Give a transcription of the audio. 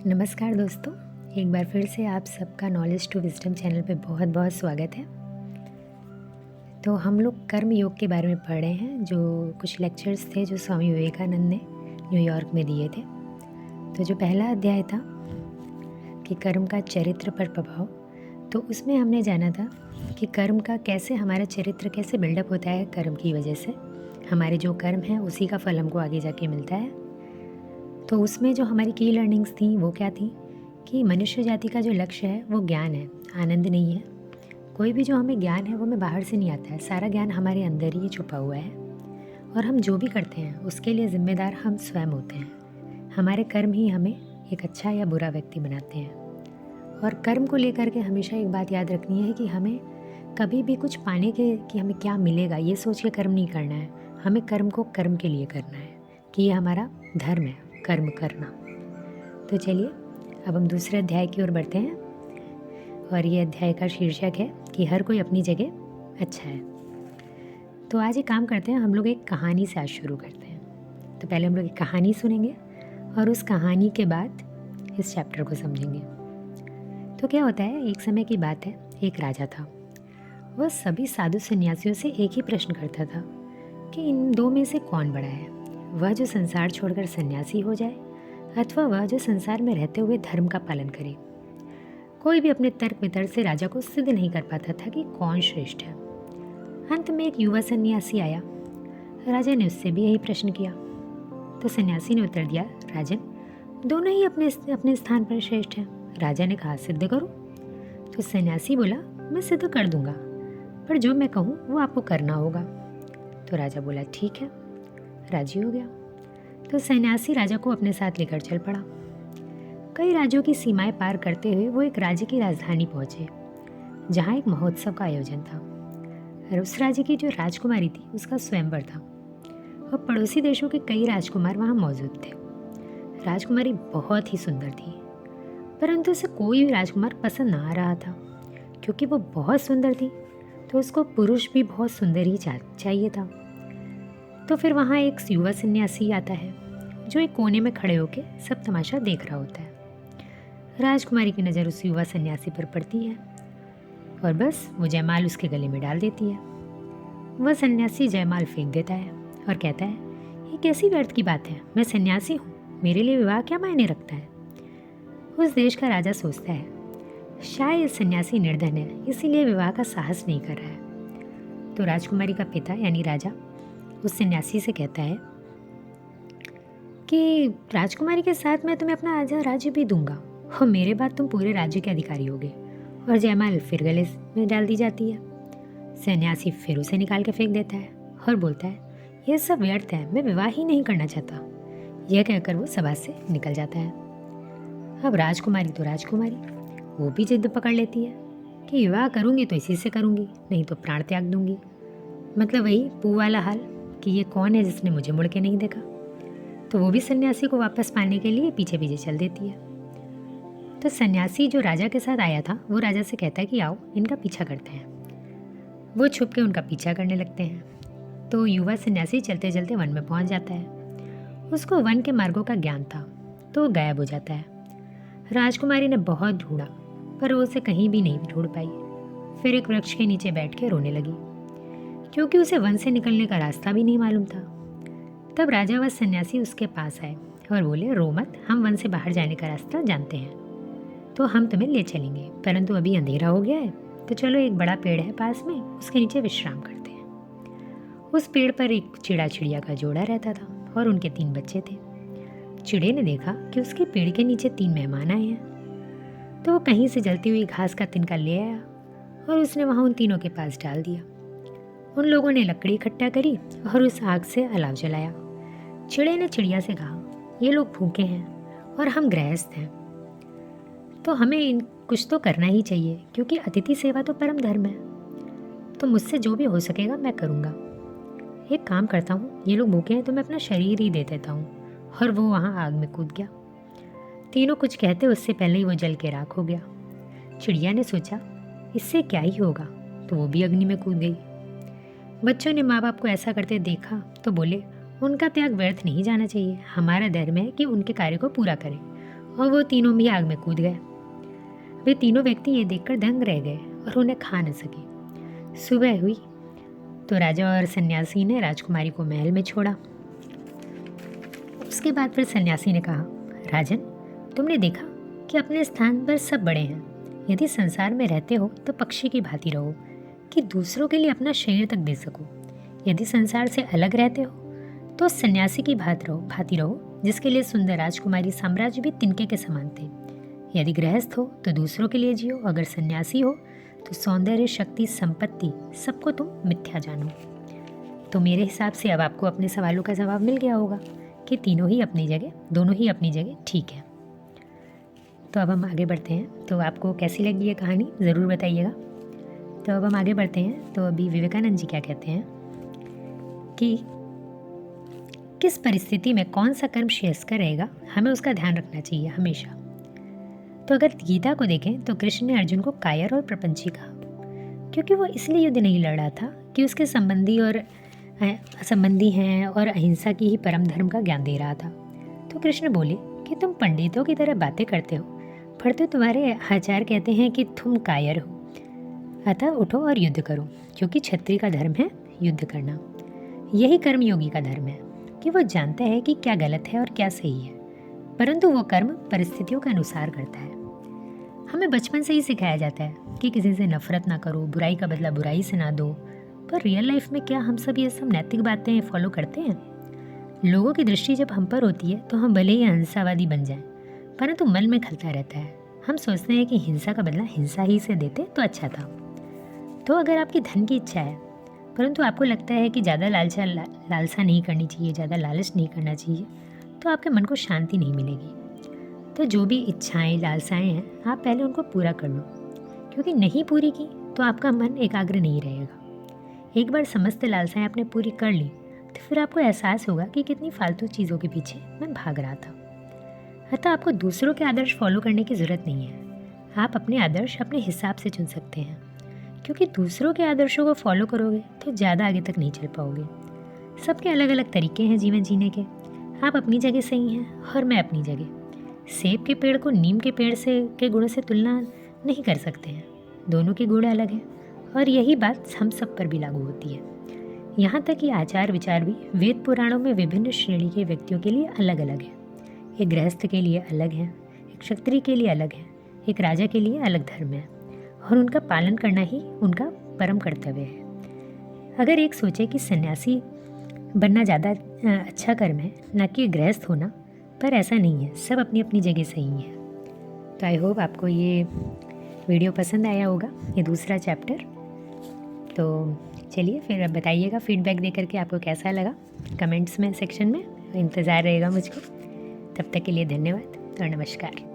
नमस्कार दोस्तों, एक बार फिर से आप सबका नॉलेज टू विजडम चैनल पे बहुत बहुत स्वागत है। तो हम लोग कर्म योग के बारे में पढ़ रहे हैं, जो कुछ लेक्चर्स थे जो स्वामी विवेकानंद ने न्यूयॉर्क में दिए थे। तो जो पहला अध्याय था कि कर्म का चरित्र पर प्रभाव, तो उसमें हमने जाना था कि कर्म का कैसे हमारा चरित्र कैसे बिल्डअप होता है। कर्म की वजह से हमारे जो कर्म हैं उसी का फल हमको आगे जाके मिलता है। तो उसमें जो हमारी की लर्निंग्स थी वो क्या थी कि मनुष्य जाति का जो लक्ष्य है वो ज्ञान है, आनंद नहीं है। कोई भी जो हमें ज्ञान है वो हमें बाहर से नहीं आता है, सारा ज्ञान हमारे अंदर ही छुपा हुआ है। और हम जो भी करते हैं उसके लिए जिम्मेदार हम स्वयं होते हैं। हमारे कर्म ही हमें एक अच्छा या बुरा व्यक्ति बनाते हैं। और कर्म को लेकर के हमेशा एक बात याद रखनी है कि हमें कभी भी कुछ पाने के कि हमें क्या मिलेगा ये सोच के कर्म नहीं करना है। हमें कर्म को कर्म के लिए करना है कि ये हमारा धर्म है, कर्म करना। तो चलिए अब हम दूसरे अध्याय की ओर बढ़ते हैं, और ये अध्याय का शीर्षक है कि हर कोई अपनी जगह अच्छा है। तो आज एक काम करते हैं, हम लोग एक कहानी से आज शुरू करते हैं। तो पहले हम लोग एक कहानी सुनेंगे और उस कहानी के बाद इस चैप्टर को समझेंगे। तो क्या होता है, एक समय की बात है, एक राजा था। वह सभी साधु सन्यासियों से एक ही प्रश्न करता था कि इन दो में से कौन बड़ा है, वह जो संसार छोड़कर सन्यासी हो जाए अथवा वह जो संसार में रहते हुए धर्म का पालन करे। कोई भी अपने तर्क वितर्क से राजा को सिद्ध नहीं कर पाता था कि कौन श्रेष्ठ है। अंत में एक युवा सन्यासी आया। राजा ने उससे भी यही प्रश्न किया। तो सन्यासी ने उत्तर दिया, राजन, दोनों ही अपने अपने स्थान पर श्रेष्ठ हैं। राजा ने कहा, सिद्ध करो। तो सन्यासी बोला, मैं सिद्ध कर दूंगा, पर जो मैं कहूँ वो आपको करना होगा। तो राजा बोला, ठीक है, राजी हो गया। तो सन्यासी राजा को अपने साथ लेकर चल पड़ा। कई राज्यों की सीमाएं पार करते हुए वो एक राज्य की राजधानी पहुंचे, जहां एक महोत्सव का आयोजन था। और उस राज्य की जो राजकुमारी थी उसका स्वयंवर था, और पड़ोसी देशों के कई राजकुमार वहां मौजूद थे। राजकुमारी बहुत ही सुंदर थी, परंतु उसे कोई भी राजकुमार पसंद ना आ रहा था। क्योंकि वो बहुत सुंदर थी तो उसको पुरुष भी बहुत सुंदर ही चाहिए था। तो फिर वहाँ एक युवा सन्यासी आता है, जो एक कोने में खड़े होकर सब तमाशा देख रहा होता है। राजकुमारी की नज़र उस युवा सन्यासी पर पड़ती है और बस वो जयमाल उसके गले में डाल देती है। वह सन्यासी जयमाल फेंक देता है और कहता है, ये कैसी व्यर्थ की बात है, मैं सन्यासी हूँ, मेरे लिए विवाह क्या मायने रखता है। उस देश का राजा सोचता है, शायद सन्यासी निर्धन है, इसीलिए विवाह का साहस नहीं कर रहा है। तो राजकुमारी का पिता यानी राजा उस सन्यासी से कहता है कि राजकुमारी के साथ मैं तुम्हें अपना आधा राज्य भी दूंगा, और मेरे बाद तुम पूरे राज्य के अधिकारी होगे। और जयमाल फिर गले में डाल दी जाती है। सन्यासी फिर उसे निकाल के फेंक देता है और बोलता है, यह सब व्यर्थ है, मैं विवाह ही नहीं करना चाहता। यह कहकर वो सभा से निकल जाता है। अब राजकुमारी तो राजकुमारी, वो भी जिद पकड़ लेती है कि विवाह करूंगी तो इसी से करूंगी, नहीं तो प्राण त्याग दूंगी। मतलब वही पू वाला हाल कि ये कौन है जिसने मुझे मुड़ के नहीं देखा। तो वो भी सन्यासी को वापस पाने के लिए पीछे पीछे चल देती है। तो सन्यासी जो राजा के साथ आया था वो राजा से कहता है कि आओ इनका पीछा करते हैं। वो छुप के उनका पीछा करने लगते हैं। तो युवा सन्यासी चलते चलते वन में पहुंच जाता है। उसको वन के मार्गों का ज्ञान था, तो वो गायब हो जाता है। राजकुमारी ने बहुत ढूंढा पर वो उसे कहीं भी नहीं ढूंढ पाई। फिर एक वृक्ष के नीचे बैठ के रोने लगी, क्योंकि उसे वन से निकलने का रास्ता भी नहीं मालूम था। तब राजा व सन्यासी उसके पास आए और बोले, रो मत, हम वन से बाहर जाने का रास्ता जानते हैं, तो हम तुम्हें ले चलेंगे, परंतु अभी अंधेरा हो गया है, तो चलो एक बड़ा पेड़ है पास में, उसके नीचे विश्राम करते हैं। उस पेड़ पर एक चिड़ा चिड़िया का जोड़ा रहता था और उनके 3 बच्चे थे। चिड़े ने देखा कि उसके पेड़ के नीचे 3 मेहमान आए हैं, तो वो कहीं से जलती हुई घास का तिनका ले आया और उसने वहाँ उन तीनों के पास डाल दिया। उन लोगों ने लकड़ी इकट्ठा करी और उस आग से अलाव जलाया। चिड़े ने चिड़िया से कहा, ये लोग भूखे हैं और हम गृहस्थ हैं, तो हमें कुछ तो करना ही चाहिए, क्योंकि अतिथि सेवा तो परम धर्म है। तो मुझसे जो भी हो सकेगा मैं करूँगा। एक काम करता हूँ, ये लोग भूखे हैं तो मैं अपना शरीर ही दे देता हूँ। और वो वहाँ आग में कूद गया। तीनों कुछ कहते उससे पहले ही वो जल के राख हो गया। चिड़िया ने सोचा, इससे क्या ही होगा, तो वो भी अग्नि में कूद गई। बच्चों ने माँ बाप को ऐसा करते देखा तो बोले, उनका त्याग व्यर्थ नहीं जाना चाहिए, हमारा धर्म है कि उनके कार्य को पूरा करें। और वो तीनों भी आग में कूद गए। वे तीनों व्यक्ति ये देखकर दंग रह गए और उन्हें खा न सके। सुबह हुई तो राजा और सन्यासी ने राजकुमारी को महल में छोड़ा। उसके बाद फिर सन्यासी ने कहा, राजन, तुमने देखा कि अपने स्थान पर सब बड़े हैं। यदि संसार में रहते हो तो पक्षी की भांति रहो कि दूसरों के लिए अपना शरीर तक दे सको। यदि संसार से अलग रहते हो तो सन्यासी की भांति रहो जिसके लिए सुंदर राजकुमारी साम्राज्य भी तिनके के समान थे। यदि गृहस्थ हो तो दूसरों के लिए जियो, अगर सन्यासी हो तो सौंदर्य, शक्ति, संपत्ति सबको तुम मिथ्या जानो। तो मेरे हिसाब से अब आपको अपने सवालों का जवाब मिल गया होगा कि दोनों ही अपनी जगह ठीक है। तो अब हम आगे बढ़ते हैं। तो आपको कैसी लगी ये कहानी ज़रूर बताइएगा। तो अब हम आगे बढ़ते हैं। तो अभी विवेकानंद जी क्या कहते हैं कि किस परिस्थिति में कौन सा कर्म श्रेयस्कर रहेगा, हमें उसका ध्यान रखना चाहिए हमेशा। तो अगर गीता को देखें तो कृष्ण ने अर्जुन को कायर और प्रपंची कहा, क्योंकि वो इसलिए युद्ध नहीं लड़ रहा था कि उसके संबंधी हैं और अहिंसा की ही परम धर्म का ज्ञान दे रहा था। तो कृष्ण बोले कि तुम पंडितों की तरह बातें करते हो, पर तो तुम्हारे आचार्य कहते हैं कि तुम कायर हो। अतः उठो और युद्ध करो, क्योंकि क्षत्रिय का धर्म है युद्ध करना। यही कर्मयोगी का धर्म है कि वो जानता है कि क्या गलत है और क्या सही है, परंतु वो कर्म परिस्थितियों के अनुसार करता है। हमें बचपन से ही सिखाया जाता है कि किसी से नफरत ना करो, बुराई का बदला बुराई से ना दो, पर रियल लाइफ में क्या हम सब ये सब नैतिक बातें फॉलो करते हैं? लोगों की दृष्टि जब हम पर होती है तो हम भले ही अहिंसावादी बन जाएं, परंतु मन में खलता रहता है। हम सोचते हैं कि हिंसा का बदला हिंसा ही से देते तो अच्छा था। तो अगर आपकी धन की इच्छा है, परंतु आपको लगता है कि ज़्यादा लालसा नहीं करनी चाहिए, ज़्यादा लालच नहीं करना चाहिए, तो आपके मन को शांति नहीं मिलेगी। तो जो भी इच्छाएं, लालसाएं हैं, आप पहले उनको पूरा कर लो, क्योंकि नहीं पूरी की तो आपका मन एकाग्र नहीं रहेगा। एक बार समस्त लालसाएं आपने पूरी कर ली तो फिर आपको एहसास होगा कि कितनी फालतू चीज़ों के पीछे मैं भाग रहा था। अतः आपको दूसरों के आदर्श फॉलो करने की ज़रूरत नहीं है। आप अपने आदर्श अपने हिसाब से चुन सकते हैं, क्योंकि दूसरों के आदर्शों को फॉलो करोगे तो ज़्यादा आगे तक नहीं चल पाओगे। सबके अलग अलग तरीके हैं जीवन जीने के। आप अपनी जगह सही हैं और मैं अपनी जगह। सेब के पेड़ को नीम के पेड़ के गुणों से तुलना नहीं कर सकते हैं। दोनों के गुण अलग हैं और यही बात हम सब पर भी लागू होती है। यहाँ तक कि आचार विचार भी वेद पुराणों में विभिन्न श्रेणी के व्यक्तियों के लिए अलग अलग है। एक गृहस्थ के लिए अलग है, एक क्षत्रिय के लिए अलग है, एक राजा के लिए अलग धर्म है, और उनका पालन करना ही उनका परम कर्तव्य है। अगर एक सोचे कि सन्यासी बनना ज़्यादा अच्छा कर्म है, ना कि गृहस्थ होना, पर ऐसा नहीं है। सब अपनी अपनी जगह सही है। तो आई होप आपको ये वीडियो पसंद आया होगा, ये दूसरा चैप्टर। तो चलिए फिर अब बताइएगा फीडबैक दे करके आपको कैसा लगा कमेंट्स में, सेक्शन में। इंतज़ार रहेगा मुझको। तब तक के लिए धन्यवाद और नमस्कार।